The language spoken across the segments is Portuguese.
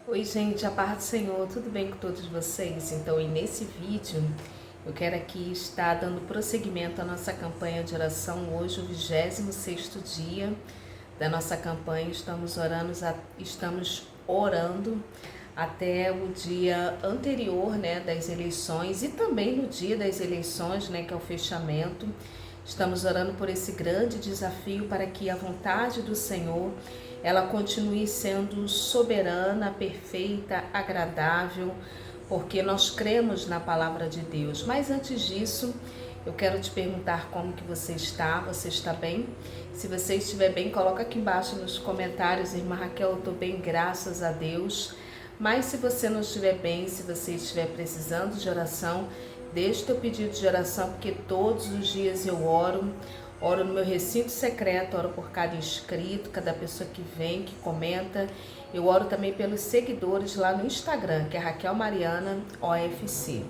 Oi gente, a paz do Senhor, tudo bem com todos vocês? Então, e nesse vídeo, eu quero aqui estar dando prosseguimento à nossa campanha de oração. Hoje, o 26º dia da nossa campanha, estamos orando até o dia anterior, né, das eleições, e também no dia das eleições, né, que é o fechamento. Estamos orando por esse grande desafio para que a vontade do Senhor ela continue sendo soberana, perfeita, agradável, porque nós cremos na palavra de Deus. Mas antes disso, eu quero te perguntar como que você está. Você está bem? Se você estiver bem, coloca aqui embaixo nos comentários, irmã Raquel, eu estou bem, graças a Deus. Mas se você não estiver bem, se você estiver precisando de oração, deixe teu pedido de oração, porque todos os dias eu oro no meu recinto secreto, oro por cada inscrito, cada pessoa que vem, que comenta. Eu oro também pelos seguidores lá no Instagram, que é Raquel Mariana OFC.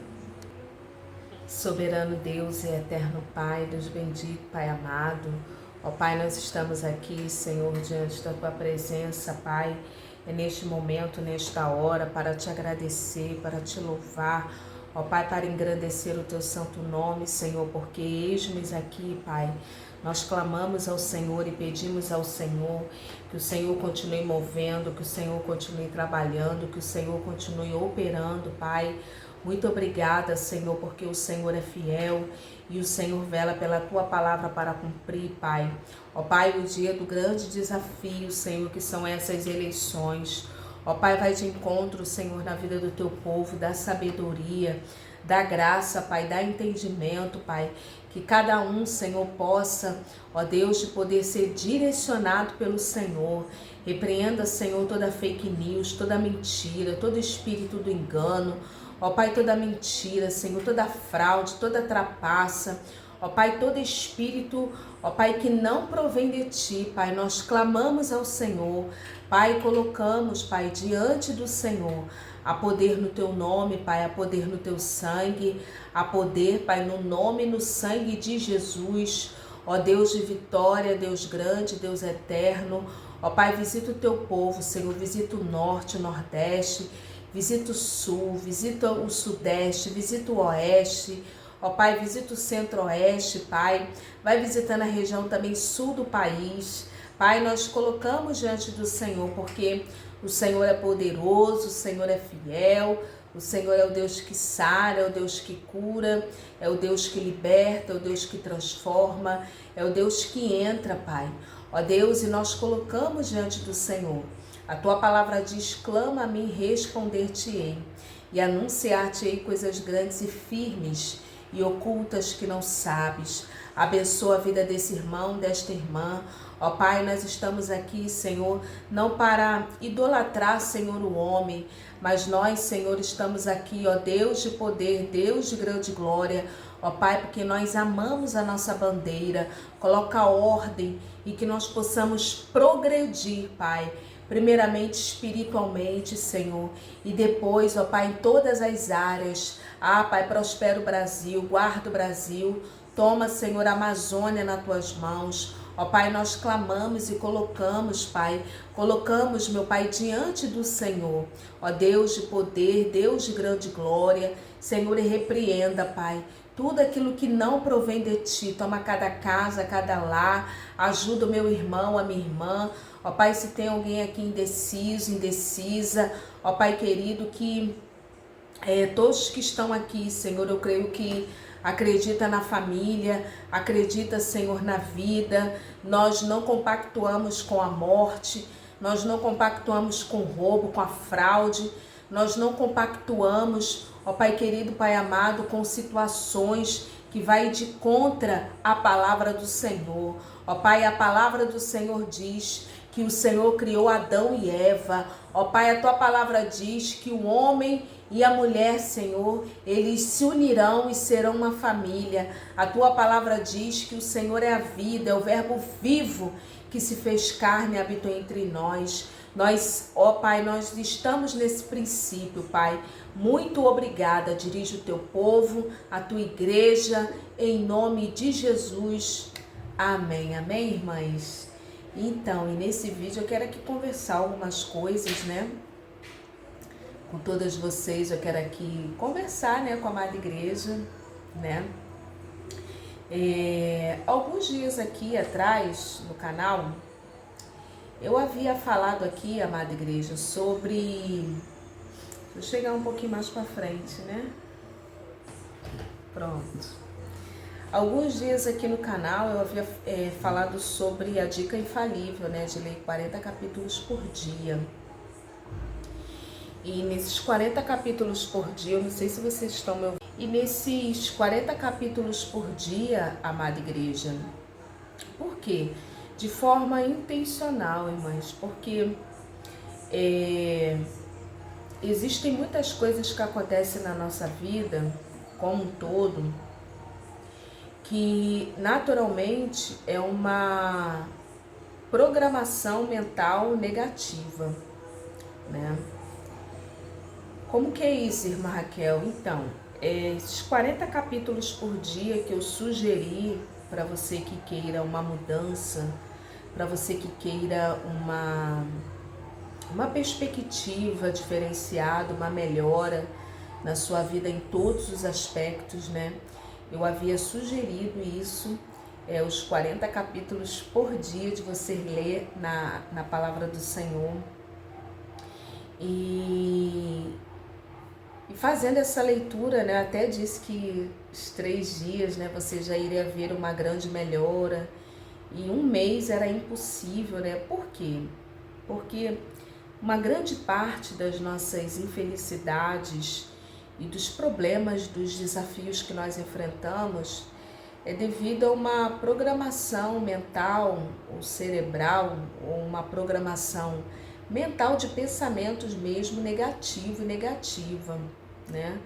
Soberano Deus e eterno Pai, Deus bendito, Pai amado. Ó Pai, nós estamos aqui, Senhor, diante da Tua presença, Pai, neste momento, nesta hora, para Te agradecer, para Te louvar, ó Pai, para engrandecer o Teu santo nome, Senhor, porque eis-nos aqui, Pai. Nós clamamos ao Senhor e pedimos ao Senhor que o Senhor continue movendo, que o Senhor continue trabalhando, que o Senhor continue operando, Pai. Muito obrigada, Senhor, porque o Senhor é fiel e o Senhor vela pela Tua palavra para cumprir, Pai. Ó Pai, o dia do grande desafio, Senhor, que são essas eleições. Ó Pai, vai de encontro, Senhor, na vida do Teu povo, da sabedoria, da graça, Pai, da entendimento, Pai. Que cada um, Senhor, possa, ó Deus, de poder ser direcionado pelo Senhor. Repreenda, Senhor, toda fake news, toda mentira, todo espírito do engano. Ó Pai, toda mentira, Senhor, toda fraude, toda trapaça. Ó Pai, todo espírito, ó Pai, que não provém de Ti, Pai, nós clamamos ao Senhor. Pai, colocamos, Pai, diante do Senhor, a poder no Teu nome, Pai, a poder no Teu sangue, a poder, Pai, no nome e no sangue de Jesus. Ó Deus de vitória, Deus grande, Deus eterno. Ó Pai, visita o Teu povo, Senhor, visita o norte, o nordeste, visita o sul, visita o sudeste, visita o oeste. Ó Pai, visita o centro-oeste, Pai. Vai visitando a região também sul do país. Pai, nós colocamos diante do Senhor, porque o Senhor é poderoso, o Senhor é fiel, o Senhor é o Deus que sara, é o Deus que cura, é o Deus que liberta, é o Deus que transforma, é o Deus que entra, Pai. Ó Deus, e nós colocamos diante do Senhor. A Tua palavra diz, clama a mim, responder-te-ei, e anunciar-te-ei coisas grandes e firmes e ocultas que não sabes. Abençoa a vida desse irmão, desta irmã. Ó Pai, nós estamos aqui, Senhor, não para idolatrar, Senhor, o homem, mas nós, Senhor, estamos aqui, ó Deus de poder, Deus de grande glória, ó Pai, porque nós amamos a nossa bandeira. Coloca ordem e que nós possamos progredir, Pai, primeiramente espiritualmente, Senhor, e depois, ó Pai, em todas as áreas. Pai, prospera o Brasil, guarda o Brasil, toma, Senhor, a Amazônia nas Tuas mãos. Ó Pai, nós clamamos e colocamos, meu Pai, diante do Senhor. Ó Deus de poder, Deus de grande glória, Senhor, e repreenda, Pai, tudo aquilo que não provém de Ti. Toma cada casa, cada lar, ajuda o meu irmão, a minha irmã. Ó Pai, se tem alguém aqui indeciso, indecisa, ó Pai querido, que todos que estão aqui, Senhor, eu creio que acredita na família, acredita, Senhor, na vida. Nós não compactuamos com a morte, nós não compactuamos com o roubo, com a fraude, nós não compactuamos, ó Pai querido, Pai amado, com situações que vai de contra a palavra do Senhor. Ó Pai, a palavra do Senhor diz que o Senhor criou Adão e Eva. Ó Pai, a Tua palavra diz que o homem e a mulher, Senhor, eles se unirão e serão uma família. A Tua palavra diz que o Senhor é a vida, é o verbo vivo que se fez carne e habitou entre nós. Nós, ó Pai, nós estamos nesse princípio, Pai. Muito obrigada. Dirige o Teu povo, a Tua igreja, em nome de Jesus. Amém. Amém, irmãs? Então, e nesse vídeo eu quero aqui conversar algumas coisas, né? com todas vocês. Eu quero aqui conversar, né, com a amada igreja, né? Alguns dias aqui atrás no canal eu havia falado aqui, amada igreja, sobre... Deixa eu chegar um pouquinho mais para frente, né? Pronto. Alguns dias aqui no canal eu havia falado sobre a dica infalível, né, de ler 40 capítulos por dia. E nesses 40 capítulos por dia, eu não sei se vocês estão me ouvindo, e nesses 40 capítulos por dia, amada igreja, por quê? De forma intencional, irmãs, porque existem muitas coisas que acontecem na nossa vida, como um todo, que naturalmente é uma programação mental negativa, né? Como que é isso, irmã Raquel? Então, esses 40 capítulos por dia que eu sugeri para você que queira uma mudança, para você que queira uma perspectiva diferenciada, uma melhora na sua vida em todos os aspectos, né? Eu havia sugerido isso, os 40 capítulos por dia de você ler na palavra do Senhor. E fazendo essa leitura, né, até disse que os 3 dias, né, você já iria ver uma grande melhora. E 1 mês era impossível, né? Por quê? Porque uma grande parte das nossas infelicidades e dos problemas, dos desafios que nós enfrentamos é devido a uma programação mental ou cerebral, ou uma programação mental de pensamentos mesmo negativo e negativa, né?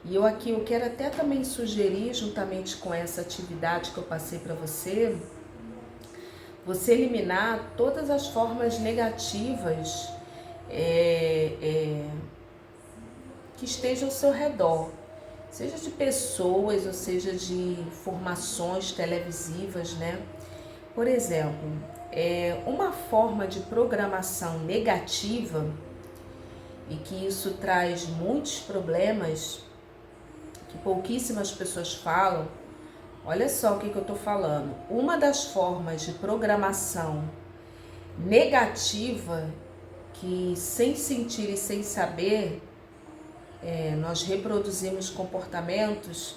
E eu quero até também sugerir, juntamente com essa atividade que eu passei para você, você eliminar todas as formas negativas que estejam ao seu redor, seja de pessoas ou seja de informações televisivas, né? Por exemplo, uma forma de programação negativa e que isso traz muitos problemas que pouquíssimas pessoas falam. Olha só o que eu estou falando. Uma das formas de programação negativa que, sem sentir e sem saber, nós reproduzimos comportamentos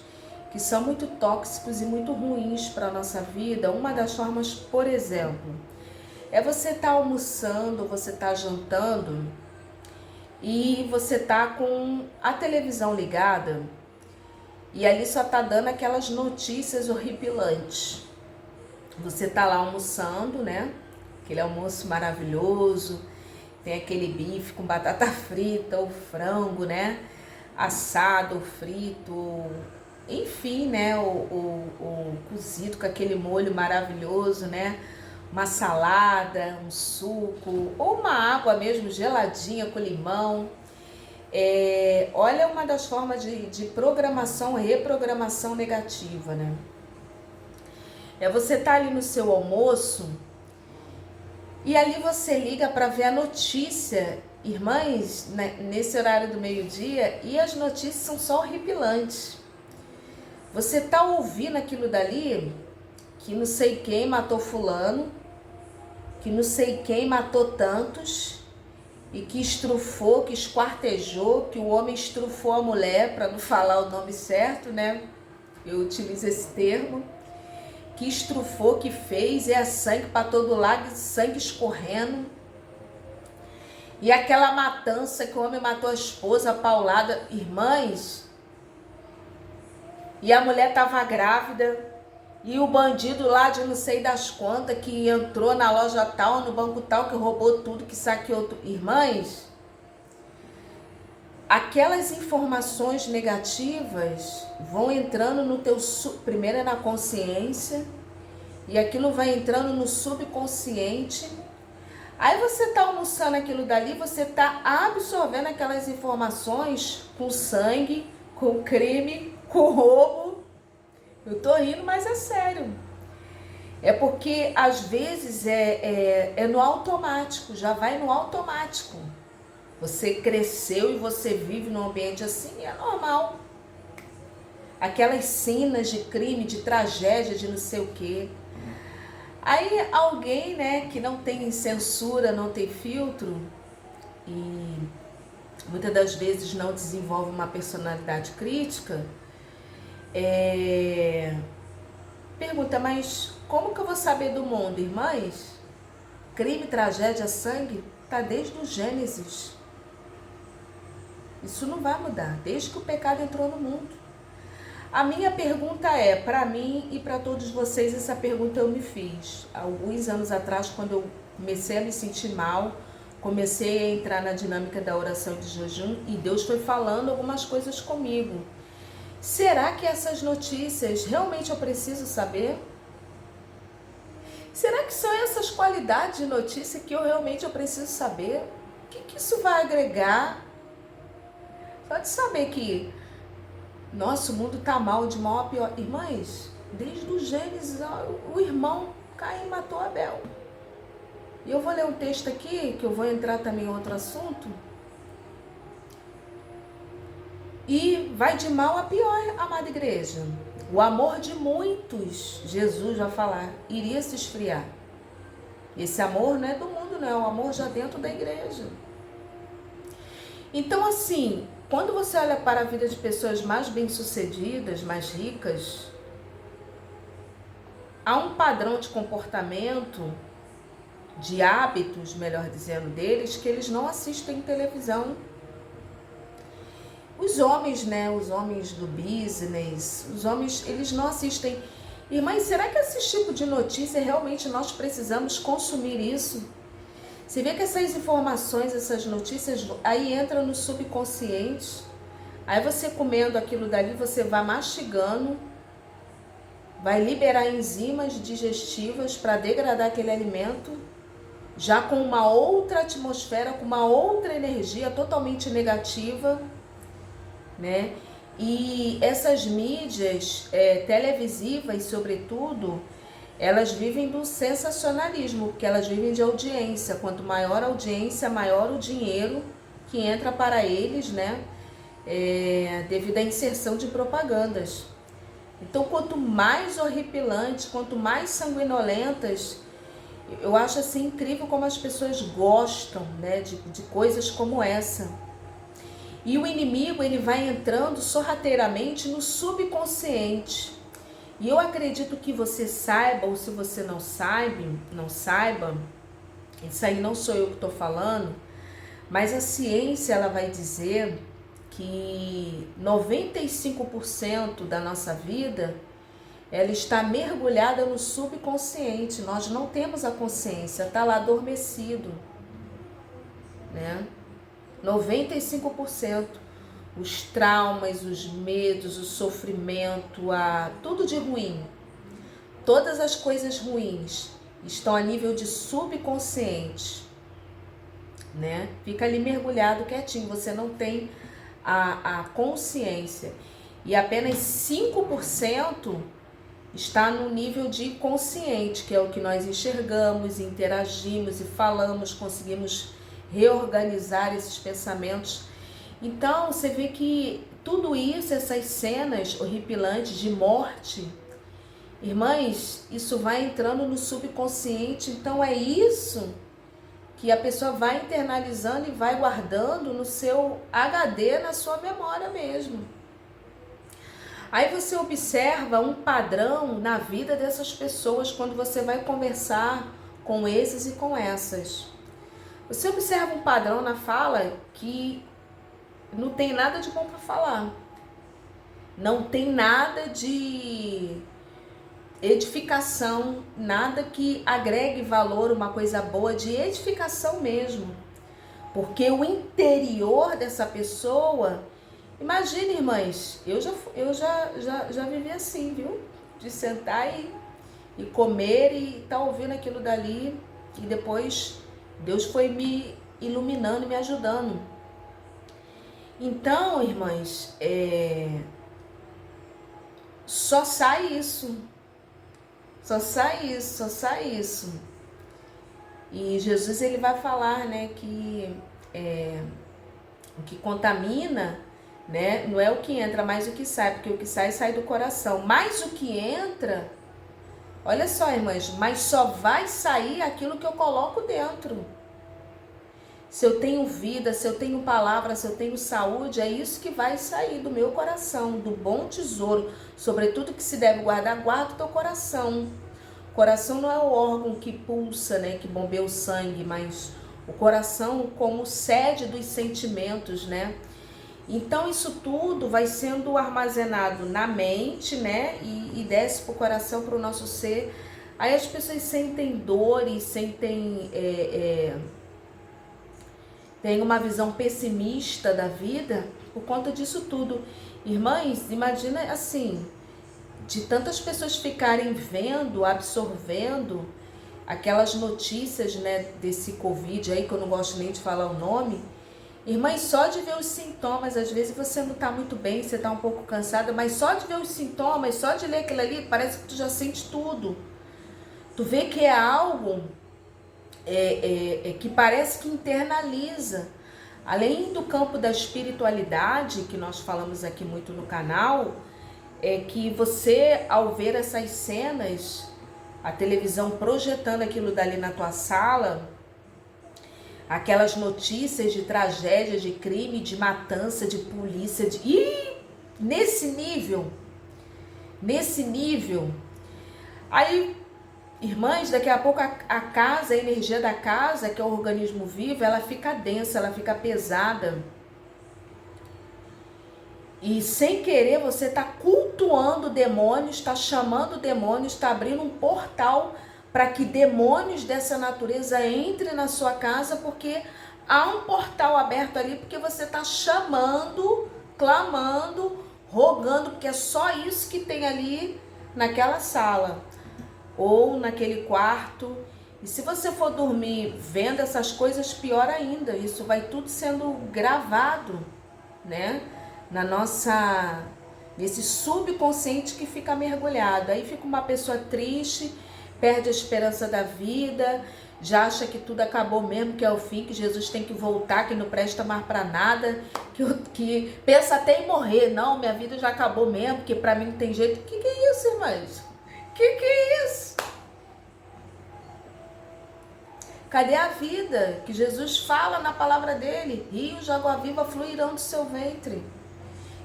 que são muito tóxicos e muito ruins para a nossa vida. Uma das formas, por exemplo, você estar almoçando, você estar jantando e você tá com a televisão ligada e ali só tá dando aquelas notícias horripilantes. Você tá lá almoçando, né? Aquele almoço maravilhoso, tem aquele bife com batata frita, ou frango, né? Assado, frito, enfim, né? O cozido com aquele molho maravilhoso, né? Uma salada, um suco, ou uma água mesmo geladinha com limão. Olha, uma das formas de programação, reprogramação negativa, né? Você tá ali no seu almoço e ali você liga para ver a notícia, irmãs, né, nesse horário do meio-dia, e as notícias são só horripilantes. Você tá ouvindo aquilo dali, que não sei quem matou fulano, que não sei quem matou tantos, e que estrufou, que esquartejou, que o homem estrufou a mulher, para não falar o nome certo, né? Eu utilizo esse termo. Que estrufou, que fez, sangue para todo lado, sangue escorrendo. E aquela matança que o homem matou a esposa, a paulada, irmãs. E a mulher estava grávida. E o bandido lá de não sei das quantas, que entrou na loja tal, no banco tal, que roubou tudo, que saqueou tudo. Irmãs, aquelas informações negativas vão entrando no teu... Primeiro é na consciência, e aquilo vai entrando no subconsciente. Aí você tá almoçando aquilo dali, você tá absorvendo aquelas informações com sangue, com crime, com roubo. Eu tô rindo, mas é sério. É porque às vezes é no automático, já vai no automático. Você cresceu e você vive num ambiente assim, é normal. Aquelas cenas de crime, de tragédia, de não sei o quê. Aí alguém, né, que não tem censura, não tem filtro e muitas das vezes não desenvolve uma personalidade crítica, pergunta, mas como que eu vou saber do mundo, irmãs? Crime, tragédia, sangue, tá desde o Gênesis. Isso não vai mudar, desde que o pecado entrou no mundo. A minha pergunta é, para mim e para todos vocês, essa pergunta eu me fiz. Alguns anos atrás, quando eu comecei a me sentir mal, comecei a entrar na dinâmica da oração e de jejum e Deus foi falando algumas coisas comigo. Será que essas notícias realmente eu preciso saber? Será que são essas qualidades de notícia que eu preciso saber? O que isso vai agregar? Só de saber que nosso mundo está mal, de mal a pior. Irmãs, desde o Gênesis, o irmão Caim matou Abel. E eu vou ler um texto aqui, que eu vou entrar também em outro assunto. E vai de mal a pior, amada igreja. O amor de muitos, Jesus vai falar, iria se esfriar. Esse amor não é do mundo, não, é o amor já dentro da igreja. Então, assim, quando você olha para a vida de pessoas mais bem-sucedidas, mais ricas, há um padrão de comportamento, de hábitos, melhor dizendo, deles, que eles não assistem televisão. Os homens, né, os homens do business, os homens, eles não assistem. Irmãs, será que esse tipo de notícia realmente nós precisamos consumir isso? Você vê que essas informações, essas notícias, aí entra no subconsciente. Aí você comendo aquilo dali, você vai mastigando, vai liberar enzimas digestivas para degradar aquele alimento, já com uma outra atmosfera, com uma outra energia totalmente negativa, né? E essas mídias televisivas, sobretudo, elas vivem do sensacionalismo, porque elas vivem de audiência. Quanto maior a audiência, maior o dinheiro que entra para eles, né? Devido à inserção de propagandas. Então, quanto mais horripilantes, quanto mais sanguinolentas, eu acho assim incrível como as pessoas gostam, né, de coisas como essa. E o inimigo, ele vai entrando sorrateiramente no subconsciente. E eu acredito que você saiba, ou se você não saiba, isso aí não sou eu que estou falando, mas a ciência, ela vai dizer que 95% da nossa vida, ela está mergulhada no subconsciente. Nós não temos a consciência, está lá adormecido, né? 95%. Os traumas, os medos, o sofrimento, tudo de ruim, todas as coisas ruins estão a nível de subconsciente, né? Fica ali mergulhado quietinho, você não tem a consciência. E apenas 5% está no nível de consciente, que é o que nós enxergamos, interagimos e falamos, conseguimos reorganizar esses pensamentos. Então, você vê que tudo isso, essas cenas horripilantes de morte, irmãs, isso vai entrando no subconsciente. Então, é isso que a pessoa vai internalizando e vai guardando no seu HD, na sua memória mesmo. Aí você observa um padrão na vida dessas pessoas quando você vai conversar com esses e com essas. Você observa um padrão na fala que não tem nada de bom para falar. Não tem nada de edificação, nada que agregue valor, uma coisa boa, de edificação mesmo. Porque o interior dessa pessoa, imagine, irmãs, eu já vivi assim, viu? De sentar e comer e tá ouvindo aquilo dali, e depois Deus foi me iluminando e me ajudando. Então, irmãs, só sai isso. Só sai isso, só sai isso. E Jesus, ele vai falar, né, que O que contamina, né, não é o que entra, mas o que sai, porque o que sai, sai do coração. Mas o que entra, olha só, irmãs, mas só vai sair aquilo que eu coloco dentro. Se eu tenho vida, se eu tenho palavra, se eu tenho saúde, é isso que vai sair do meu coração, do bom tesouro. Sobretudo que se deve guardar, guarda o teu coração. O coração não é o órgão que pulsa, né, que bombeia o sangue, mas o coração como sede dos sentimentos, né? Então isso tudo vai sendo armazenado na mente, né, e desce para o coração, para o nosso ser. Aí as pessoas sentem dores, tem uma visão pessimista da vida por conta disso tudo. Irmãs, imagina assim, de tantas pessoas ficarem vendo, absorvendo aquelas notícias, né, desse Covid aí, que eu não gosto nem de falar o nome. Irmãs, só de ver os sintomas, às vezes você não tá muito bem, você tá um pouco cansada, mas só de ver os sintomas, só de ler aquilo ali, parece que tu já sente tudo. Tu vê que é algo que parece que internaliza. Além do campo da espiritualidade, que nós falamos aqui muito no canal, é que você, ao ver essas cenas, a televisão projetando aquilo dali na tua sala, aquelas notícias de tragédia, de crime, de matança, de polícia, nesse nível, aí, irmãs, daqui a pouco a casa, a energia da casa, que é o organismo vivo, ela fica densa, ela fica pesada. E sem querer você está cultuando demônios, está chamando demônios, está abrindo um portal para que demônios dessa natureza entrem na sua casa, porque há um portal aberto ali, porque você está chamando, clamando, rogando, porque é só isso que tem ali naquela sala ou naquele quarto. E se você for dormir vendo essas coisas, pior ainda, isso vai tudo sendo gravado, né? Nesse subconsciente que fica mergulhado. Aí fica uma pessoa triste, perde a esperança da vida, já acha que tudo acabou mesmo, que é o fim, que Jesus tem que voltar, que não presta mais para nada, que pensa até em morrer. Não, minha vida já acabou mesmo, porque para mim não tem jeito. Que é isso, irmãs? Que é isso? Cadê a vida que Jesus fala na palavra dele? Rios de água viva fluirão do seu ventre.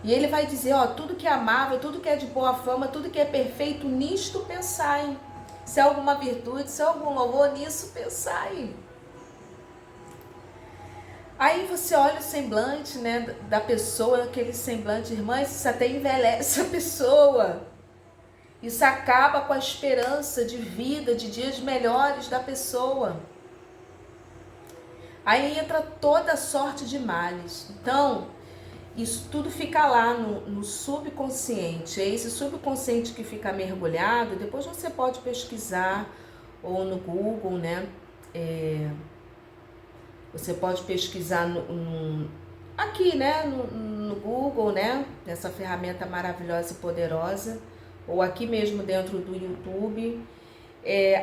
E ele vai dizer, ó, tudo que é amável, tudo que é de boa fama, tudo que é perfeito, nisto pensai. Se é alguma virtude, se é algum louvor, nisso pensai. Aí você olha o semblante, né, da pessoa, aquele semblante, irmãs, isso até envelhece a pessoa. Isso acaba com a esperança de vida, de dias melhores da pessoa. Aí entra toda sorte de males. Então, isso tudo fica lá no subconsciente. É esse subconsciente que fica mergulhado. Depois você pode pesquisar, ou no Google, né? Você pode pesquisar aqui, né? No Google, né? Essa ferramenta maravilhosa e poderosa. Ou aqui mesmo dentro do YouTube.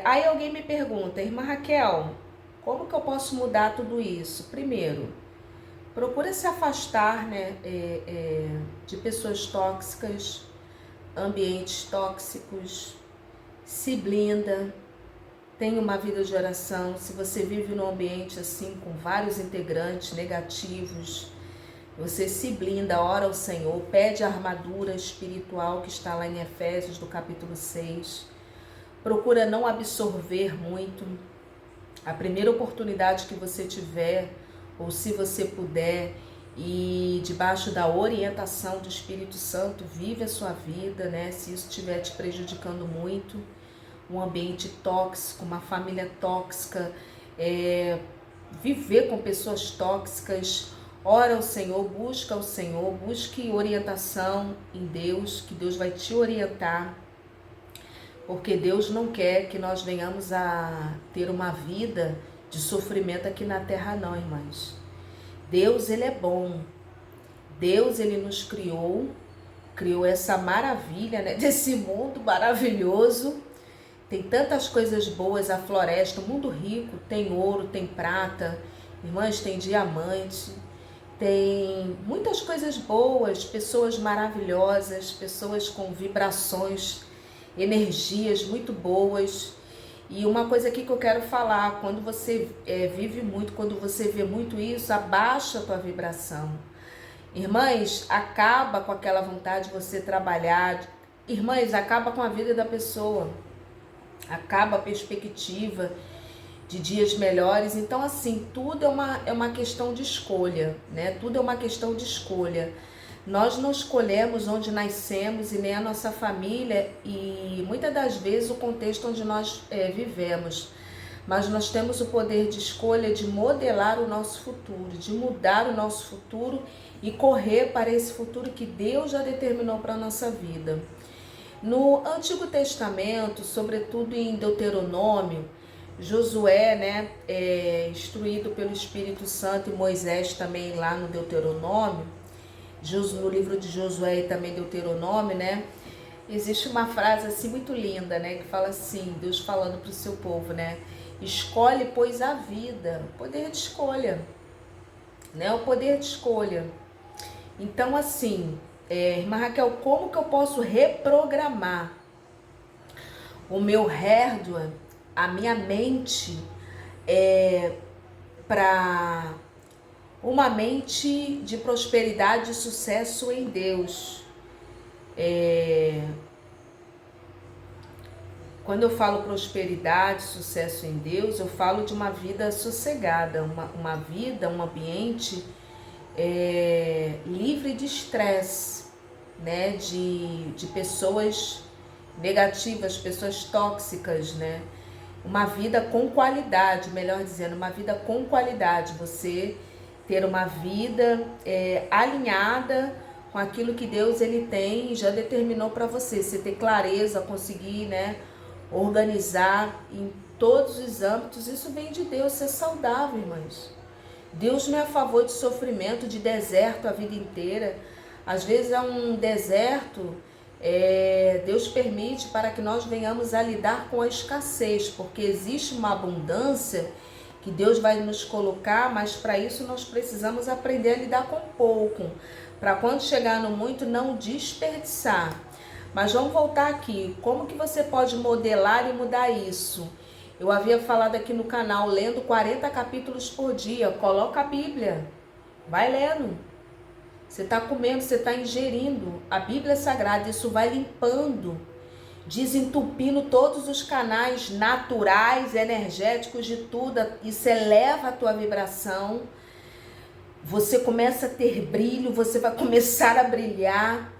Aí alguém me pergunta, irmã Raquel, como que eu posso mudar tudo isso? Primeiro, procura se afastar, né, de pessoas tóxicas, ambientes tóxicos, se blinda, tenha uma vida de oração. Se você vive num ambiente assim, com vários integrantes negativos, você se blinda, ora ao Senhor, pede a armadura espiritual que está lá em Efésios, do capítulo 6. Procura não absorver muito. A primeira oportunidade que você tiver, ou se você puder, e debaixo da orientação do Espírito Santo, vive a sua vida, né? Se isso estiver te prejudicando muito, um ambiente tóxico, uma família tóxica, viver com pessoas tóxicas, ora ao Senhor, busca o Senhor, busque orientação em Deus, que Deus vai te orientar, porque Deus não quer que nós venhamos a ter uma vida de sofrimento aqui na terra não, irmãs. Deus, ele é bom. Deus, ele nos criou essa maravilha, né, desse mundo maravilhoso. Tem tantas coisas boas, a floresta, o mundo rico, tem ouro, tem prata, irmãs, tem diamante, tem muitas coisas boas, pessoas maravilhosas, pessoas com vibrações, energias muito boas. E uma coisa aqui que eu quero falar, quando você vive muito, quando você vê muito isso, abaixa a tua vibração. Irmãs, acaba com aquela vontade de você trabalhar. Irmãs, acaba com a vida da pessoa. Acaba a perspectiva de dias melhores. Então, assim, tudo é uma questão de escolha, né? Tudo é uma questão de escolha. Nós não escolhemos onde nascemos e nem a nossa família e muitas das vezes o contexto onde nós vivemos. Mas nós temos o poder de escolha de modelar o nosso futuro, de mudar o nosso futuro e correr para esse futuro que Deus já determinou para a nossa vida. No Antigo Testamento, sobretudo em Deuteronômio, Josué, né, instruído pelo Espírito Santo, e Moisés também lá no Deuteronômio, no livro de Josué e também Deuteronômio, né, existe uma frase assim muito linda, né, que fala assim, Deus falando para o seu povo, né, escolhe, pois, a vida, o poder de escolha, né, o poder de escolha. Então, assim, irmã Raquel, como que eu posso reprogramar o meu hardware, a minha mente, para uma mente de prosperidade e sucesso em Deus? Quando eu falo prosperidade, sucesso em Deus, eu falo de uma vida sossegada, uma vida, um ambiente livre de estresse, né? De pessoas negativas, pessoas tóxicas, né? Uma vida com qualidade, melhor dizendo, uma vida com qualidade. Você ter uma vida alinhada com aquilo que Deus ele tem e já determinou para você. Você ter clareza, conseguir, né, organizar em todos os âmbitos. Isso vem de Deus, ser saudável, irmãos. Deus não é a favor de sofrimento, de deserto a vida inteira. Às vezes é um deserto, Deus permite para que nós venhamos a lidar com a escassez, porque existe uma abundância que Deus vai nos colocar, mas para isso nós precisamos aprender a lidar com pouco, para quando chegar no muito não desperdiçar. Mas vamos voltar aqui, como que você pode modelar e mudar isso? Eu havia falado aqui no canal, lendo 40 capítulos por dia. Coloca a Bíblia, vai lendo. Você está comendo, você está ingerindo. A Bíblia é sagrada, isso vai limpando, desentupindo todos os canais naturais, energéticos de tudo. Isso eleva a tua vibração. Você começa a ter brilho, você vai começar a brilhar.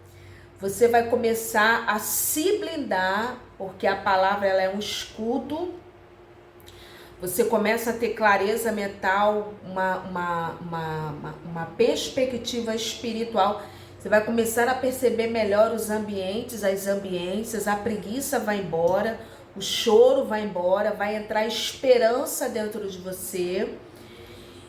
Você vai começar a se blindar, porque a palavra ela é um escudo. Você começa a ter clareza mental, uma perspectiva espiritual. Você vai começar a perceber melhor os ambientes, as ambiências, a preguiça vai embora, o choro vai embora, vai entrar esperança dentro de você.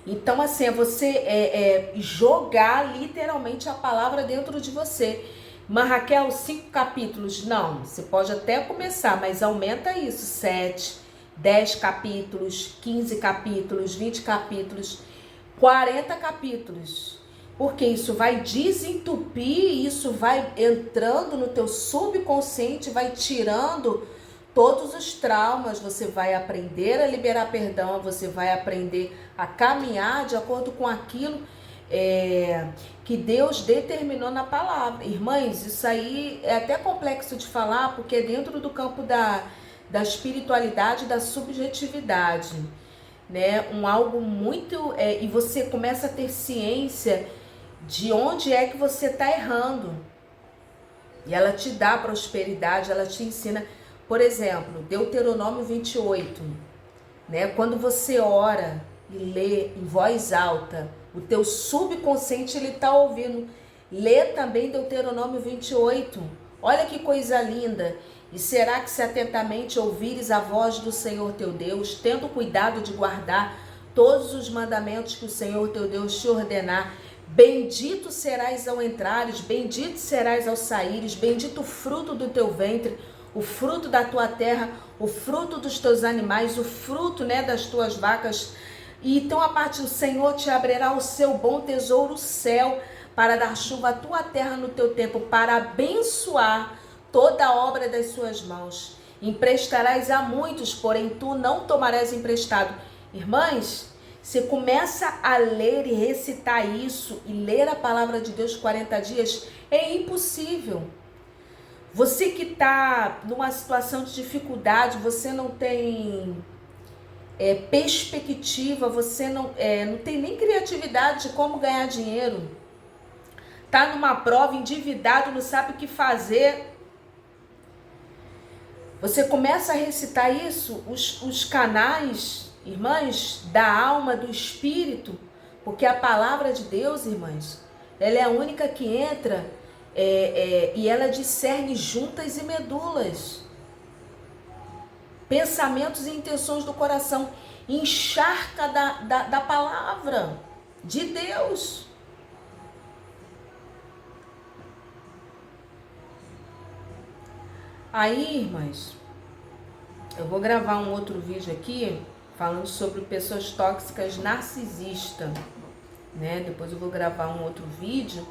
Então, assim, é você jogar literalmente a palavra dentro de você. Mas, Raquel, 5 capítulos? Não, você pode até começar, mas aumenta isso, 7, 10 capítulos, 15 capítulos, 20 capítulos, 40 capítulos. Porque isso vai desentupir, isso vai entrando no teu subconsciente, vai tirando todos os traumas. Você vai aprender a liberar perdão, você vai aprender a caminhar de acordo com aquilo que Deus determinou na palavra. Irmãs, isso aí é até complexo de falar, porque é dentro do campo da espiritualidade, da subjetividade, né? Algo muito... e você começa a ter ciência de onde é que você está errando. E ela te dá prosperidade, ela te ensina. Por exemplo, Deuteronômio 28, né? Quando você ora e lê em voz alta, o teu subconsciente ele está ouvindo. Lê também Deuteronômio 28. Olha que coisa linda. E será que se atentamente ouvires a voz do Senhor teu Deus, tendo cuidado de guardar todos os mandamentos que o Senhor teu Deus te ordenar, bendito serás ao entrares, bendito serás ao saíres, bendito o fruto do teu ventre, o fruto da tua terra, o fruto dos teus animais, o fruto, né, das tuas vacas, E então a parte do Senhor te abrirá o seu bom tesouro, o céu, para dar chuva à tua terra no teu tempo, para abençoar toda a obra das suas mãos. Emprestarás a muitos, porém tu não tomarás emprestado. Irmãs, você começa a ler e recitar isso e ler a palavra de Deus 40 dias, é impossível. Você que está numa situação de dificuldade, você não tem perspectiva, você não tem nem criatividade de como ganhar dinheiro. Está numa prova, endividado, não sabe o que fazer. Você começa a recitar isso, os canais, irmãs, da alma, do espírito, porque a palavra de Deus, irmãs, ela é a única que entra e ela discerne juntas e medulas, pensamentos e intenções do coração, encharca da palavra de Deus. Aí, irmãs, eu vou gravar um outro vídeo aqui falando sobre pessoas tóxicas narcisistas, né? Depois eu vou gravar um outro vídeo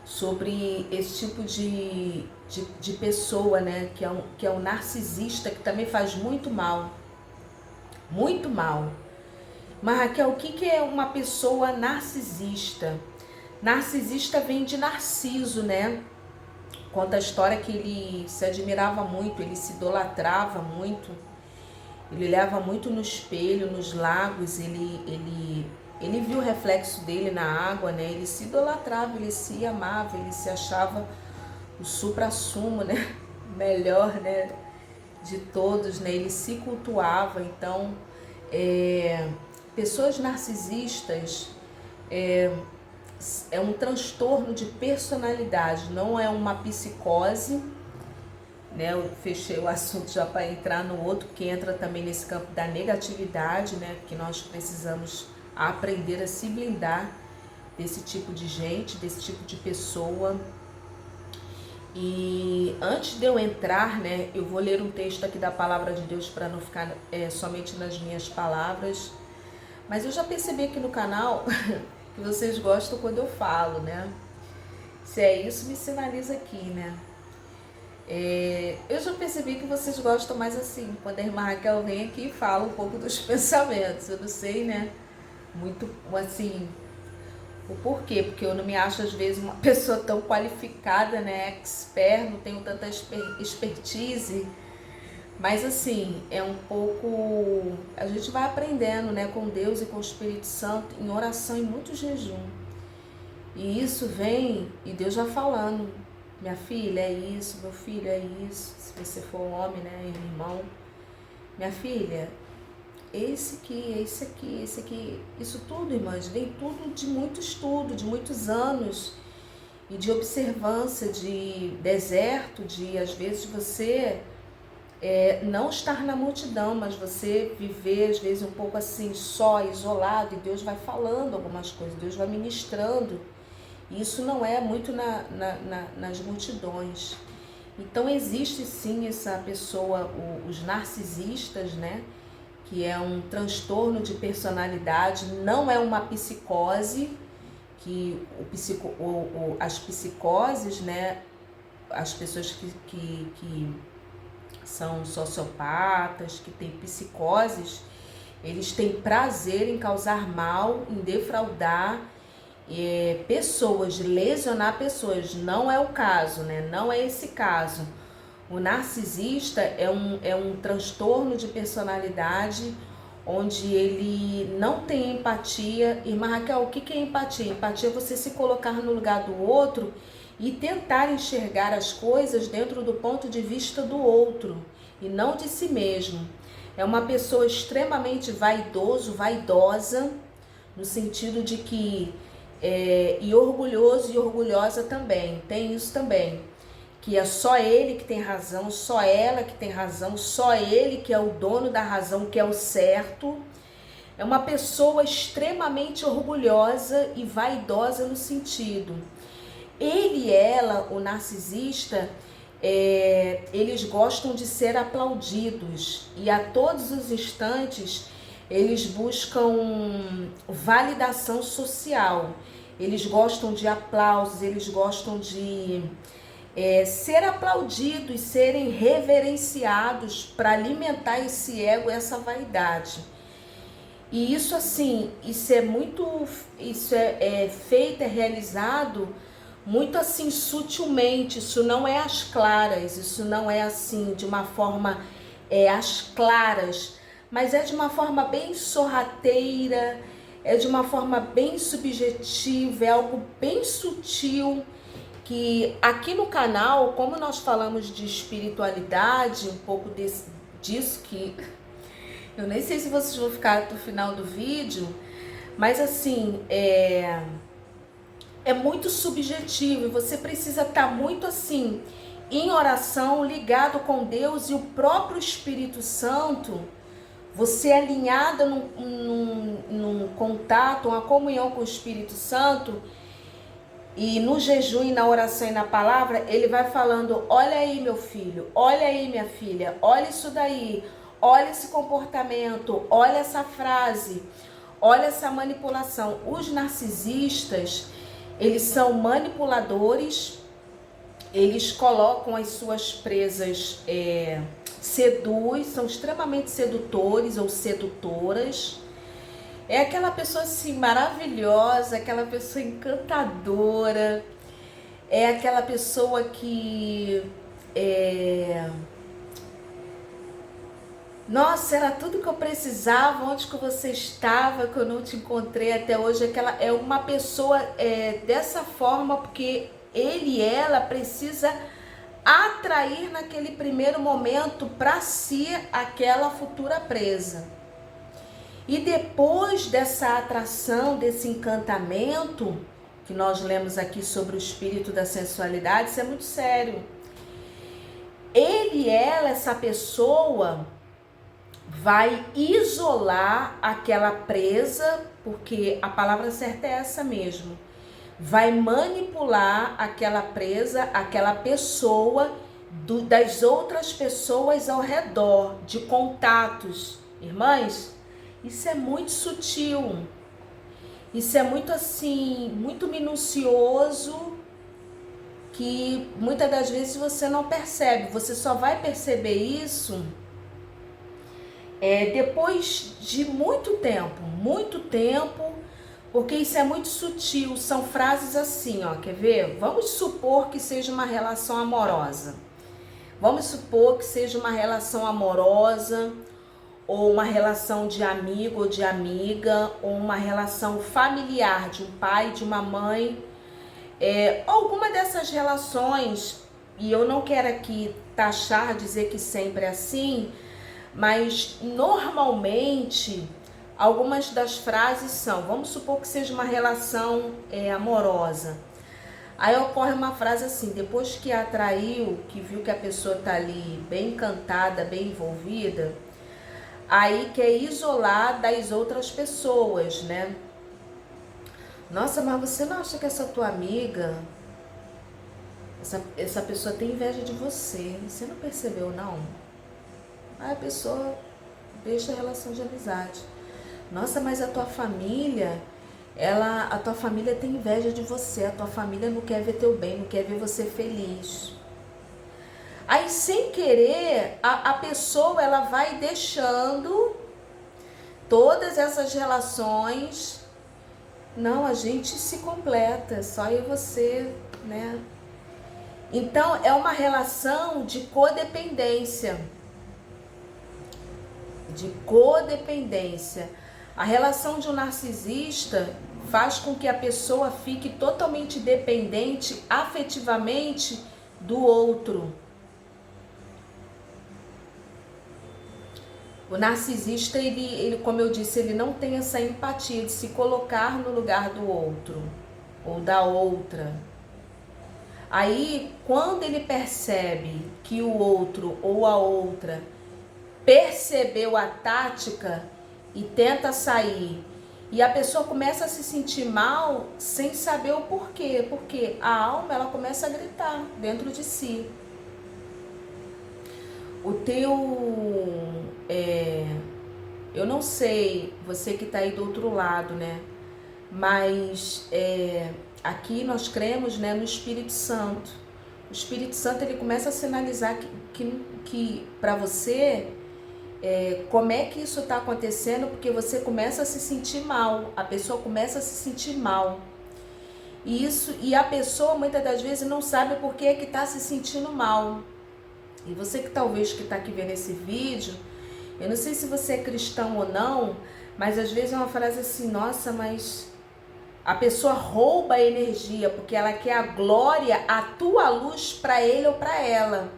sobre esse tipo de pessoa, né? Que é um narcisista, que também faz muito mal. Muito mal. Mas, Raquel, o que é uma pessoa narcisista? Narcisista vem de Narciso, né? Conta a história que ele se admirava muito, ele se idolatrava muito, ele olhava muito no espelho, nos lagos, ele viu o reflexo dele na água, né? Ele se idolatrava, ele se amava, ele se achava o supra-sumo, né? Melhor, né? De todos, né? Ele se cultuava. Então, pessoas narcisistas é um transtorno de personalidade, não é uma psicose, né? Eu fechei o assunto já para entrar no outro, que entra também nesse campo da negatividade, né? Que nós precisamos aprender a se blindar desse tipo de gente, desse tipo de pessoa. E antes de eu entrar, né, eu vou ler um texto aqui da palavra de Deus para não ficar somente nas minhas palavras. Mas eu já percebi aqui no canal que vocês gostam quando eu falo, né? Se é isso, me sinaliza aqui, né? Eu já percebi que vocês gostam mais assim, quando a irmã Raquel vem aqui e fala um pouco dos pensamentos. Eu não sei, né? Muito assim, o porquê, porque eu não me acho às vezes uma pessoa tão qualificada, né? Expert, não tenho tanta expertise. Mas assim, é um pouco... A gente vai aprendendo, né, com Deus e com o Espírito Santo, em oração e muito jejum. E isso vem, e Deus já falando, minha filha, é isso, meu filho, é isso. Se você for homem, né, irmão. Minha filha, esse aqui, esse aqui, esse aqui. Isso tudo, irmãs, vem tudo de muito estudo, de muitos anos. E de observância, de deserto, de às vezes você... não estar na multidão, mas você viver às vezes um pouco assim, só, isolado, e Deus vai falando algumas coisas, Deus vai ministrando. E isso não é muito nas multidões. Então existe sim essa pessoa, os narcisistas, né? Que é um transtorno de personalidade, não é uma psicose, que as psicoses, né? As pessoas que são sociopatas, que têm psicoses, eles têm prazer em causar mal, em defraudar pessoas, lesionar pessoas. Não é o caso, né? Não é esse caso. O narcisista é um transtorno de personalidade onde ele não tem empatia. Irmã Raquel, o que é empatia? Empatia é você se colocar no lugar do outro e tentar enxergar as coisas dentro do ponto de vista do outro e não de si mesmo. É uma pessoa extremamente vaidosa, no sentido de que e orgulhoso e orgulhosa também, tem isso também, que é só ele que tem razão, só ela que tem razão, só ele que é o dono da razão, que é o certo. É uma pessoa extremamente orgulhosa e vaidosa no sentido. Ele e ela, o narcisista, eles gostam de ser aplaudidos e a todos os instantes eles buscam validação social, eles gostam de aplausos, eles gostam de ser aplaudidos, serem reverenciados para alimentar esse ego, essa vaidade. E isso assim, isso é feito, é realizado muito assim sutilmente, isso não é às claras, isso não é assim de uma forma às claras, mas é de uma forma bem sorrateira, é de uma forma bem subjetiva, é algo bem sutil, que aqui no canal, como nós falamos de espiritualidade, um pouco disso que eu nem sei se vocês vão ficar até o final do vídeo, mas assim, é muito subjetivo e você precisa estar muito assim, em oração, ligado com Deus e o próprio Espírito Santo, você alinhada num contato, uma comunhão com o Espírito Santo, e no jejum e na oração e na palavra, ele vai falando, olha aí meu filho, olha aí minha filha, olha isso daí, olha esse comportamento, olha essa frase, olha essa manipulação. Os narcisistas, eles são manipuladores, eles colocam as suas presas, são extremamente sedutores ou sedutoras. É aquela pessoa assim maravilhosa, aquela pessoa encantadora, é aquela pessoa que nossa, era tudo que eu precisava, onde que você estava, que eu não te encontrei até hoje. É uma pessoa dessa forma, porque ele e ela precisa atrair naquele primeiro momento para si aquela futura presa. E depois dessa atração, desse encantamento, que nós lemos aqui sobre o espírito da sensualidade, isso é muito sério. Ele e ela, essa pessoa, vai isolar aquela presa, porque a palavra certa é essa mesmo. Vai manipular aquela presa, aquela pessoa, das outras pessoas ao redor, de contatos. Irmãs, isso é muito sutil. Isso é muito assim, muito minucioso, que muitas das vezes você não percebe. Você só vai perceber isso depois de muito tempo, porque isso é muito sutil. São frases assim, ó, quer ver? Vamos supor que seja uma relação amorosa. Vamos supor que seja uma relação amorosa, ou uma relação de amigo ou de amiga, ou uma relação familiar de um pai, de uma mãe, alguma dessas relações, e eu não quero aqui taxar, dizer que sempre é assim, mas normalmente algumas das frases são, vamos supor que seja uma relação amorosa. Aí ocorre uma frase assim, depois que atraiu, que viu que a pessoa tá ali bem encantada, bem envolvida, aí quer isolar das outras pessoas, né? Nossa, mas você não acha que essa tua amiga, essa pessoa tem inveja de você? Você não percebeu, não? Aí a pessoa deixa a relação de amizade. Nossa, mas a tua família, a tua família tem inveja de você, a tua família não quer ver teu bem, não quer ver você feliz. Aí, sem querer, a pessoa, ela vai deixando todas essas relações. Não, a gente se completa, só eu e você, né? Então, é uma relação de codependência. A relação de um narcisista faz com que a pessoa fique totalmente dependente afetivamente do outro. O narcisista, ele, como eu disse, ele não tem essa empatia de se colocar no lugar do outro ou da outra. Aí, quando ele percebe que o outro ou a outra percebeu a tática e tenta sair, e a pessoa começa a se sentir mal sem saber o porquê, porque a alma, ela começa a gritar dentro de si. O teu Eu não sei, você que está aí do outro lado, né? Mas aqui nós cremos, né, no Espírito Santo. O Espírito Santo, ele começa a sinalizar que para você, como é que isso está acontecendo, porque você começa a se sentir mal, a pessoa começa a se sentir mal. E a pessoa muitas das vezes não sabe por que é que está se sentindo mal. E você que talvez que está aqui vendo esse vídeo, eu não sei se você é cristão ou não, mas às vezes é uma frase assim, nossa, mas a pessoa rouba a energia porque ela quer a glória, a tua luz para ele ou para ela.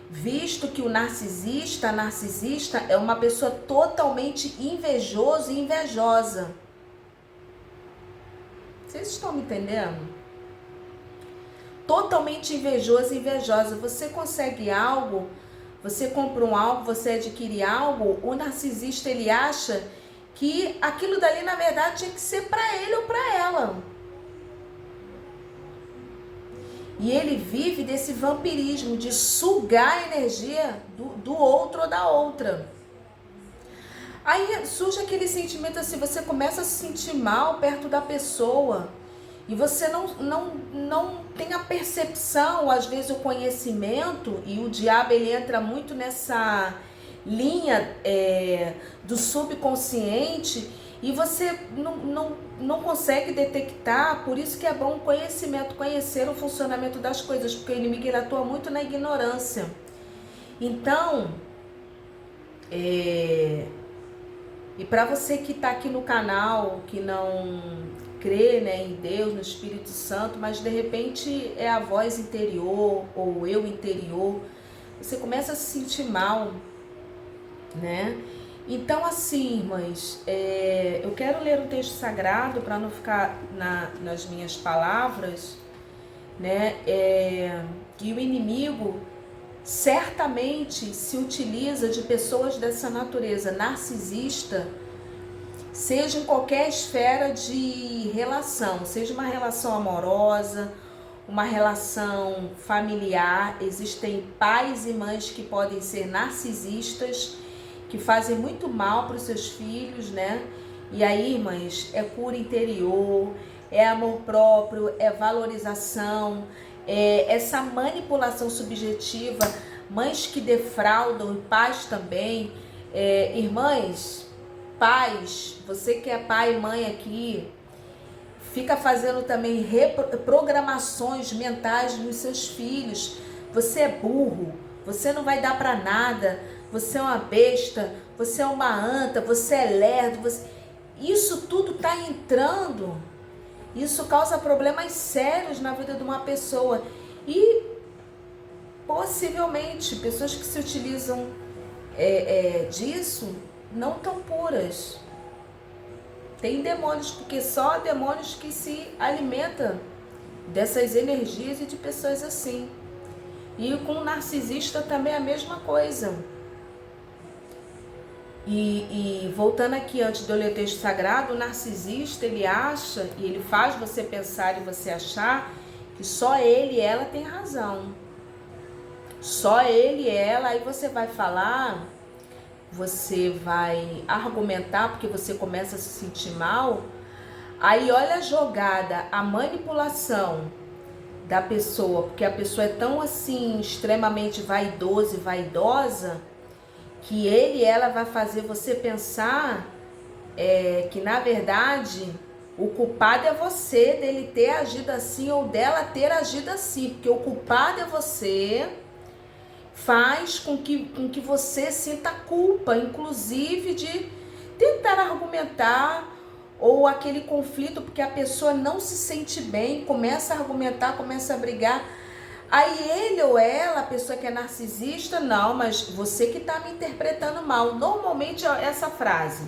Visto que o narcisista, a narcisista é uma pessoa totalmente invejosa e invejosa. Vocês estão me entendendo? Totalmente invejoso e invejosa. Você consegue algo, você compra um algo, você adquire algo, o narcisista ele acha que aquilo dali na verdade tinha que ser para ele ou para ela. E ele vive desse vampirismo, de sugar a energia do outro ou da outra. Aí surge aquele sentimento assim, você começa a se sentir mal perto da pessoa. E você não tem a percepção, às vezes o conhecimento, e o diabo ele entra muito nessa linha do subconsciente, e você não consegue detectar. Por isso que é bom o conhecimento, conhecer o funcionamento das coisas, porque o inimigo ele atua muito na ignorância. Então, e para você que está aqui no canal, que não crê, né, em Deus, no Espírito Santo, mas de repente é a voz interior ou o eu interior, você começa a se sentir mal, né? Então assim, irmãs, eu quero ler o texto sagrado para não ficar nas minhas palavras, né? Que o inimigo certamente se utiliza de pessoas dessa natureza narcisista, seja em qualquer esfera de relação, seja uma relação amorosa, uma relação familiar. Existem pais e mães que podem ser narcisistas, que fazem muito mal para os seus filhos, né? E aí, irmãs, é cura interior, é amor próprio, é valorização, é essa manipulação subjetiva, mães que defraudam e pais também. Irmãs, pais, você que é pai e mãe aqui, fica fazendo também reprogramações mentais nos seus filhos. Você é burro, você não vai dar para nada, você é uma besta, você é uma anta, você é lerdo. Isso tudo está entrando, isso causa problemas sérios na vida de uma pessoa. E possivelmente pessoas que se utilizam disso não tão puras. Tem demônios, porque só demônios que se alimentam dessas energias e de pessoas assim. E com o narcisista também é a mesma coisa. E voltando aqui, antes de eu ler o texto sagrado, o narcisista, ele acha, e ele faz você pensar e você achar que só ele e ela tem razão. Só ele e ela, aí você vai falar, você vai argumentar, porque você começa a se sentir mal. Aí olha a jogada, a manipulação da pessoa, porque a pessoa é tão assim, extremamente vaidosa e vaidosa, que ele e ela vai fazer você pensar que na verdade o culpado é você dele ter agido assim ou dela ter agido assim, porque o culpado é você. Faz com que você sinta culpa, inclusive de tentar argumentar, ou aquele conflito, porque a pessoa não se sente bem, começa a argumentar, começa a brigar. Aí ele ou ela, a pessoa que é narcisista, não, mas você que está me interpretando mal. Normalmente essa frase,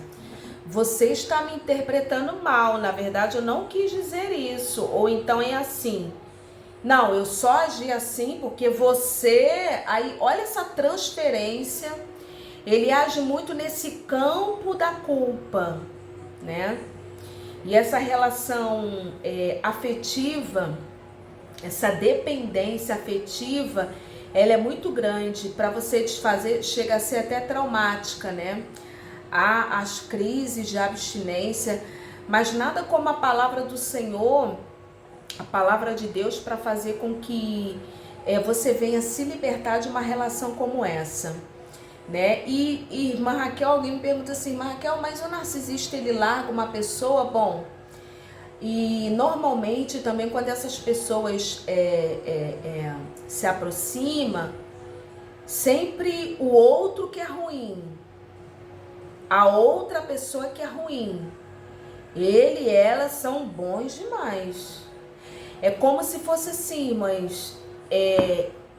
você está me interpretando mal, na verdade eu não quis dizer isso, ou então é assim. Não, eu só agi assim porque você... Aí, olha essa transferência. Ele age muito nesse campo da culpa, né? E essa relação afetiva, essa dependência afetiva, ela é muito grande. Para você desfazer, chega a ser até traumática, né? há as crises de abstinência, mas nada como a palavra do Senhor, a palavra de Deus, para fazer com que você venha se libertar de uma relação como essa, né? E irmã Raquel, alguém me pergunta assim, irmã Raquel, mas o narcisista, ele larga uma pessoa? Bom, e normalmente também quando essas pessoas se aproximam, sempre o outro que é ruim, a outra pessoa que é ruim, ele e ela são bons demais. É como se fosse assim, mas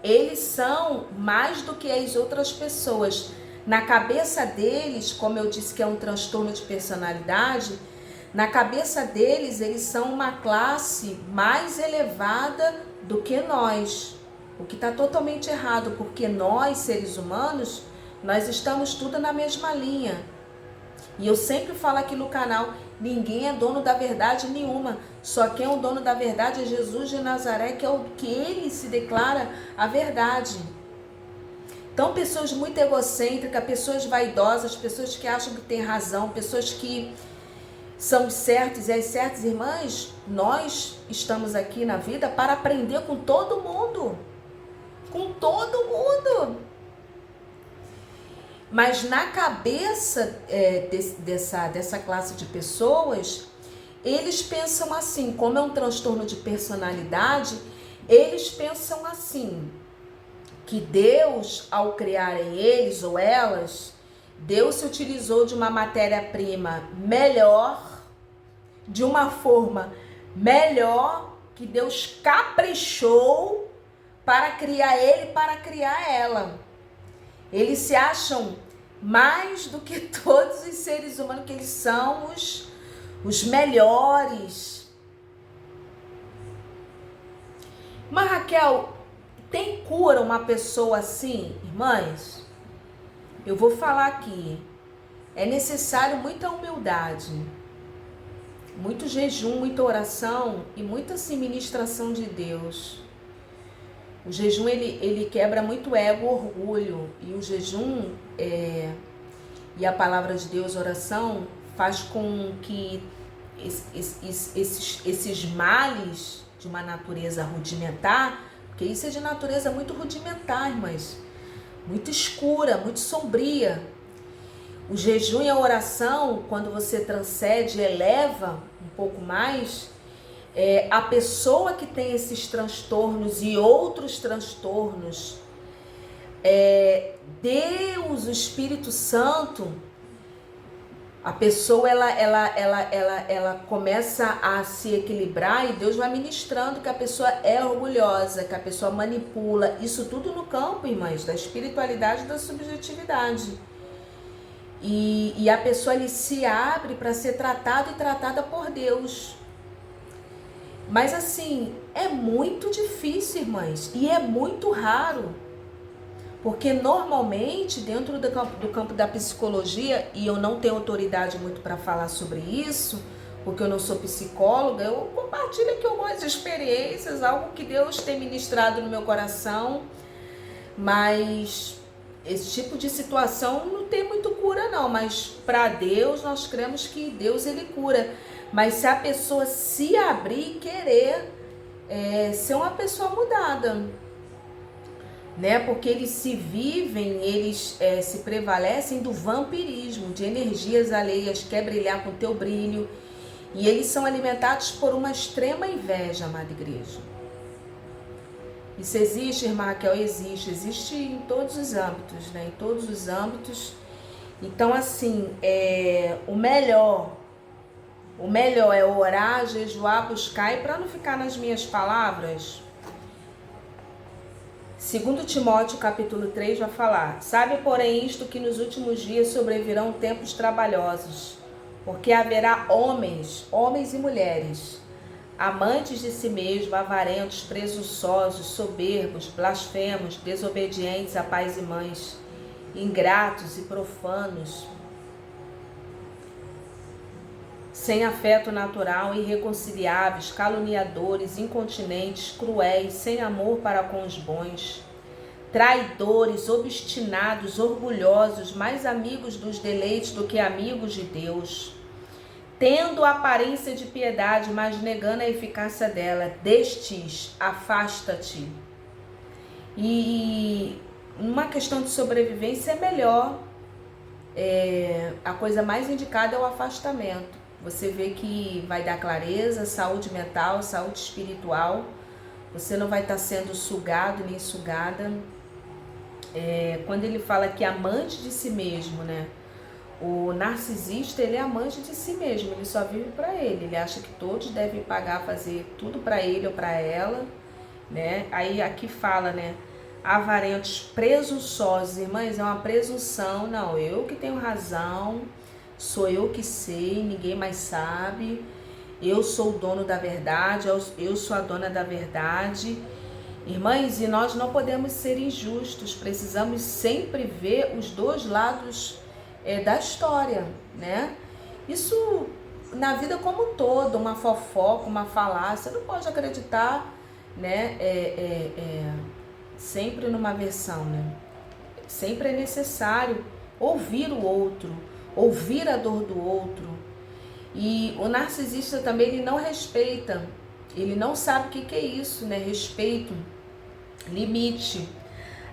eles são mais do que as outras pessoas. Na cabeça deles, como eu disse que é um transtorno de personalidade, na cabeça deles, eles são uma classe mais elevada do que nós. O que está totalmente errado, porque nós, seres humanos, nós estamos tudo na mesma linha. E eu sempre falo aqui no canal, ninguém é dono da verdade nenhuma. Só quem é o dono da verdade é Jesus de Nazaré, que é o que ele se declara a verdade. Então, pessoas muito egocêntricas, pessoas vaidosas, pessoas que acham que têm razão, pessoas que são certos e as certas irmãs, nós estamos aqui na vida para aprender com todo mundo. Com todo mundo. Mas na cabeça dessa classe de pessoas, eles pensam assim, como é um transtorno de personalidade, eles pensam assim, que Deus, ao criarem eles ou elas, Deus se utilizou de uma matéria-prima melhor, de uma forma melhor, que Deus caprichou para criar ele, para criar ela. Eles se acham mais do que todos os seres humanos, que eles são os melhores. Mas Raquel, tem cura uma pessoa assim, irmãs? Eu vou falar aqui. É necessário muita humildade, muito jejum, muita oração e muita assim, ministração de Deus. O jejum, ele quebra muito ego, orgulho. E o jejum e a palavra de Deus, oração, faz com que esses males de uma natureza rudimentar, porque isso é de natureza muito rudimentar, irmãs, muito escura, muito sombria. O jejum e a oração, quando você transcende, eleva um pouco mais, a pessoa que tem esses transtornos e outros transtornos, Deus, o Espírito Santo, a pessoa ela começa a se equilibrar e Deus vai ministrando que a pessoa é orgulhosa, que a pessoa manipula, isso tudo no campo, irmãs, da espiritualidade e da subjetividade. E a pessoa ali se abre para ser tratada e tratada por Deus. Mas assim, é muito difícil, irmãs, e é muito raro. Porque normalmente, dentro do campo da psicologia, e eu não tenho autoridade muito para falar sobre isso, porque eu não sou psicóloga, eu compartilho aqui algumas experiências, algo que Deus tem ministrado no meu coração, mas esse tipo de situação não tem muito cura não, mas para Deus nós cremos que Deus ele cura. Mas se a pessoa se abrir e querer ser uma pessoa mudada, né? Porque eles se vivem, eles se prevalecem do vampirismo, de energias alheias, quer brilhar com teu brilho, e eles são alimentados por uma extrema inveja, amada igreja. Isso existe, irmã Raquel? Existe em todos os âmbitos, né? Em todos os âmbitos. Então, assim, o melhor é orar, jejuar, buscar, e para não ficar nas minhas palavras, 2 Timóteo capítulo 3 vai falar: sabe, porém, isto, que nos últimos dias sobrevirão tempos trabalhosos, porque haverá homens e mulheres, amantes de si mesmos, avarentos, presunçosos, soberbos, blasfemos, desobedientes a pais e mães, ingratos e profanos, sem afeto natural, irreconciliáveis, caluniadores, incontinentes, cruéis, sem amor para com os bons, traidores, obstinados, orgulhosos, mais amigos dos deleites do que amigos de Deus, tendo aparência de piedade, mas negando a eficácia dela. Destes, afasta-te. E numa questão de sobrevivência é melhor, a coisa mais indicada é o afastamento. Você vê que vai dar clareza, saúde mental, saúde espiritual. Você não vai estar sendo sugado nem sugada. Quando ele fala que é amante de si mesmo, né? O narcisista, ele é amante de si mesmo, ele só vive para ele. Ele acha que todos devem pagar, fazer tudo para ele ou para ela, né? Aí aqui fala, né? Avarentos, presunçosos, irmãs, é uma presunção. Não, eu que tenho razão, sou eu que sei, ninguém mais sabe. Eu sou o dono da verdade, eu sou a dona da verdade. Irmãs, e nós não podemos ser injustos, precisamos sempre ver os dois lados da história, né? Isso na vida como um todo, uma fofoca, uma falácia, não pode acreditar, né? Sempre numa versão, né? Sempre é necessário ouvir o outro, ouvir a dor do outro. E o narcisista também, ele não respeita, ele não sabe o que é isso, né? Respeito, limite.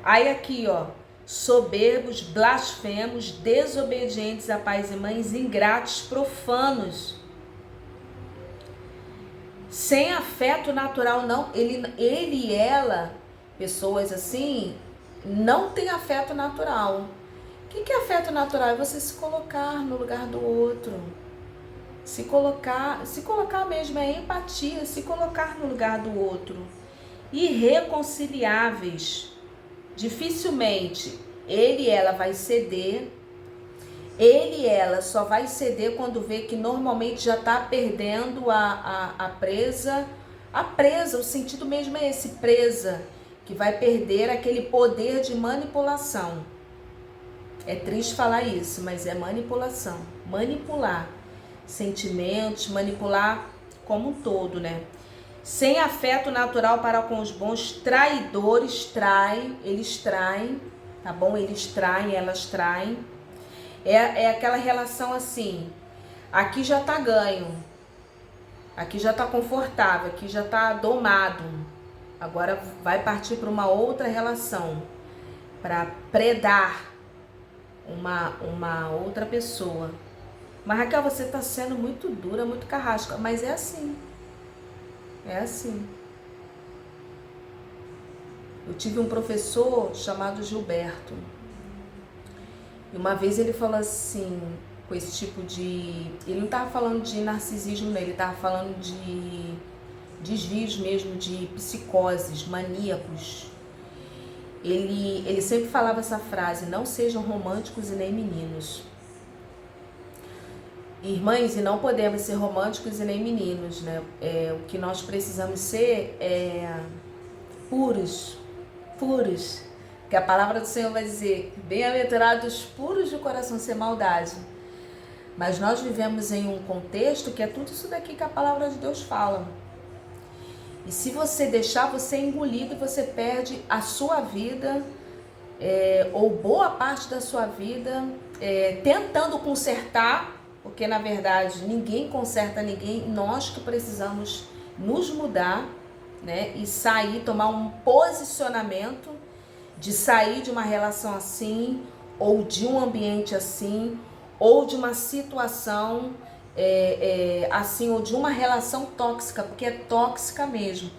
Aí aqui, ó, soberbos, blasfemos, desobedientes a pais e mães, ingratos, profanos, sem afeto natural, não. Ele e ela, pessoas assim, não tem afeto natural. O que é afeto natural? É você se colocar no lugar do outro. Se colocar mesmo, é empatia, se colocar no lugar do outro. Irreconciliáveis. Dificilmente ele e ela vai ceder. Ele e ela só vai ceder quando vê que normalmente já está perdendo a presa. A presa, o sentido mesmo é esse, presa, que vai perder aquele poder de manipulação. É triste falar isso, mas é manipulação. Manipular sentimentos, manipular como um todo, né? Sem afeto natural para com os bons, traidores, eles traem, tá bom? Eles traem, elas traem. É aquela relação assim, aqui já tá ganho, aqui já tá confortável, aqui já tá domado. Agora vai partir para uma outra relação, para predar uma outra pessoa. Mas Raquel, você tá sendo muito dura, muito carrasca, mas é assim. É assim. Eu tive um professor chamado Gilberto. E uma vez ele falou assim, com esse tipo de... Ele não estava falando de narcisismo, não. Ele estava falando de desvios mesmo, de psicoses, maníacos. Ele sempre falava essa frase, não sejam românticos e nem meninos. Irmãs, e não podemos ser românticos e nem meninos, né? O que nós precisamos ser puros. Que a palavra do Senhor vai dizer, bem-aventurados puros de coração, sem maldade. Mas nós vivemos em um contexto que é tudo isso daqui que a palavra de Deus fala. E se você deixar, você é engolido e você perde a sua vida, ou boa parte da sua vida, tentando consertar, porque na verdade ninguém conserta ninguém, nós que precisamos nos mudar, né? E sair, tomar um posicionamento de sair de uma relação assim, ou de um ambiente assim, ou de uma situação assim, ou de uma relação tóxica, porque é tóxica mesmo.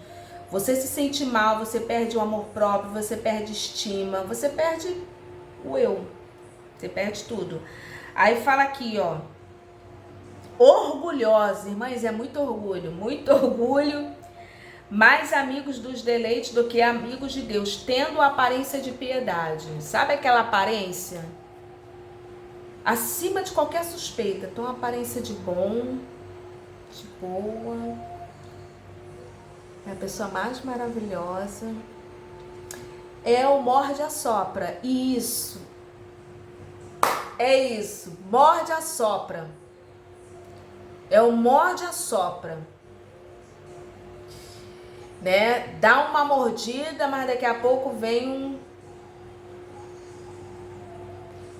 Você se sente mal, você perde o amor próprio, você perde estima, você perde o eu, você perde tudo. Aí fala aqui, ó, orgulhosa, irmãs, é muito orgulho, mais amigos dos deleites do que amigos de Deus, tendo aparência de piedade. Sabe aquela aparência? Acima de qualquer suspeita. Então, uma aparência de bom, de boa. É a pessoa mais maravilhosa. É o morde-a-sopra. Isso. É isso. Morde-a-sopra. É o morde-a-sopra. Né? Dá uma mordida, mas daqui a pouco vem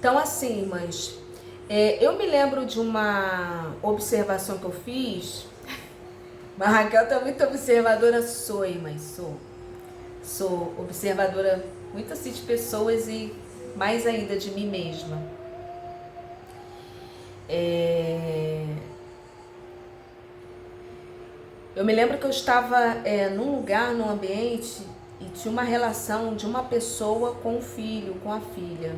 Então, assim, irmãs, eu me lembro de uma observação que eu fiz. Mas a Raquel tá muito observadora, sou, irmãs, sou. Sou observadora muito assim de pessoas e mais ainda de mim mesma. Eu me lembro que eu estava num lugar, num ambiente, e tinha uma relação de uma pessoa com o filho, com a filha.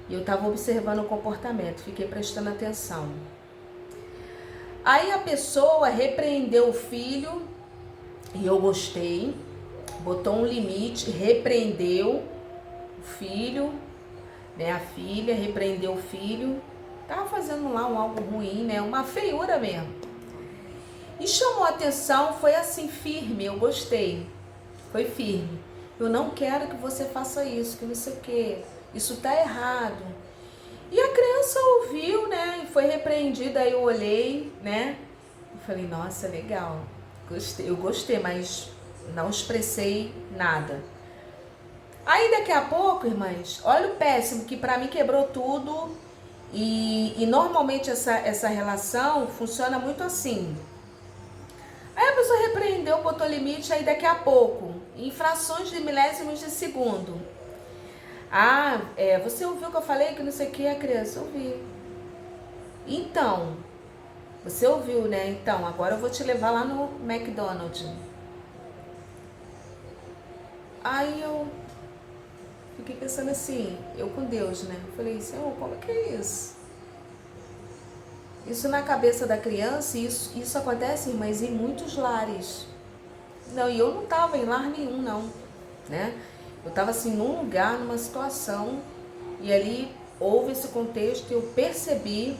E eu estava observando o comportamento, fiquei prestando atenção. Aí a pessoa repreendeu o filho, e eu gostei, botou um limite, repreendeu o filho, né, a filha, repreendeu o filho, tava fazendo lá algo ruim, né, uma feiura mesmo. E chamou a atenção, foi assim, firme, eu gostei, foi firme. Eu não quero que você faça isso, que não sei o que, isso tá errado. E a criança ouviu, né, e foi repreendida, aí eu olhei, né, e falei, nossa, legal, gostei, eu gostei, mas não expressei nada. Aí daqui a pouco, irmãs, olha o péssimo, que pra mim quebrou tudo. E normalmente essa relação funciona muito assim. Aí a pessoa repreendeu, botou limite, aí daqui a pouco, em frações de milésimos de segundo. Ah, você ouviu que eu falei que não sei o que, a criança ouviu. Então, você ouviu, né? Então, agora eu vou te levar lá no McDonald's. Aí eu fiquei pensando assim, eu com Deus, né? Falei, Senhor, como é que é isso? Isso na cabeça da criança, isso acontece, mas em muitos lares. Não, e eu não estava em lar nenhum, não, né? Eu estava assim, num lugar, numa situação, e ali houve esse contexto, eu percebi.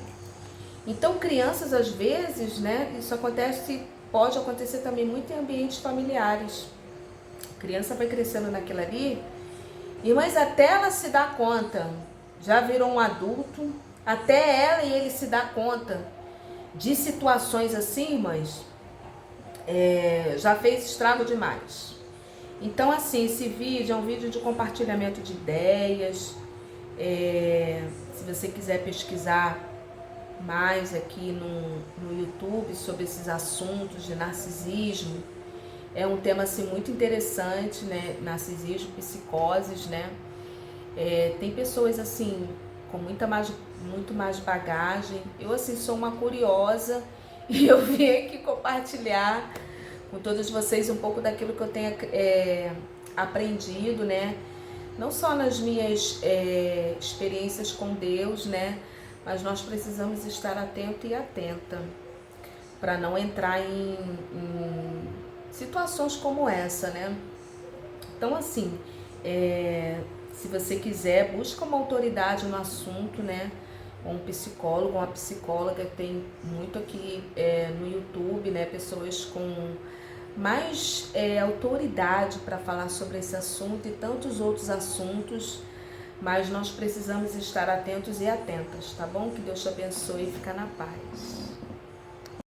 Então, crianças, às vezes, né? Isso acontece, pode acontecer também muito em ambientes familiares. A criança vai crescendo naquilo ali, mas até ela se dá conta, já virou um adulto, até ela e ele se dá conta de situações assim, mas já fez estrago demais. Então, assim, esse vídeo é um vídeo de compartilhamento de ideias. Se você quiser pesquisar mais aqui no YouTube sobre esses assuntos de narcisismo, é um tema assim muito interessante, né? Narcisismo, psicoses, né? Tem pessoas assim com muito mais bagagem. Eu assim sou uma curiosa e eu vim aqui compartilhar com todos vocês um pouco daquilo que eu tenho aprendido, né? Não só nas minhas experiências com Deus, né? Mas nós precisamos estar atento e atenta para não entrar em situações como essa, né? Então, assim, se você quiser, busca uma autoridade no assunto, né? Um psicólogo, uma psicóloga, tem muito aqui no YouTube, né? Pessoas com mais autoridade para falar sobre esse assunto e tantos outros assuntos, mas nós precisamos estar atentos e atentas, tá bom? Que Deus te abençoe e fica na paz.